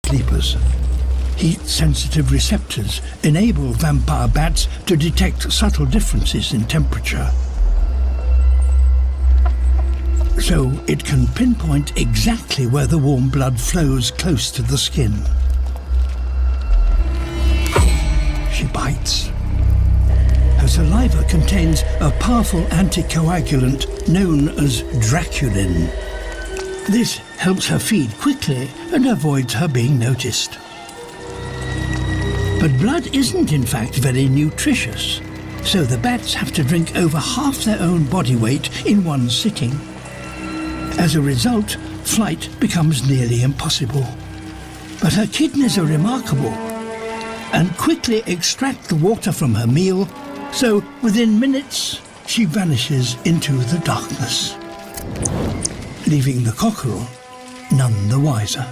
sleepers. Heat-sensitive receptors enable vampire bats to detect subtle differences in temperature. So it can pinpoint exactly where the warm blood flows close to the skin. She bites. Her saliva contains a powerful anticoagulant known as draculin. This helps her feed quickly and avoids her being noticed. But blood isn't in fact very nutritious, so the bats have to drink over half their own body weight in one sitting. As a result, flight becomes nearly impossible. But her kidneys are remarkable and quickly extract the water from her meal, so within minutes she vanishes into the darkness, leaving the cockerel none the wiser.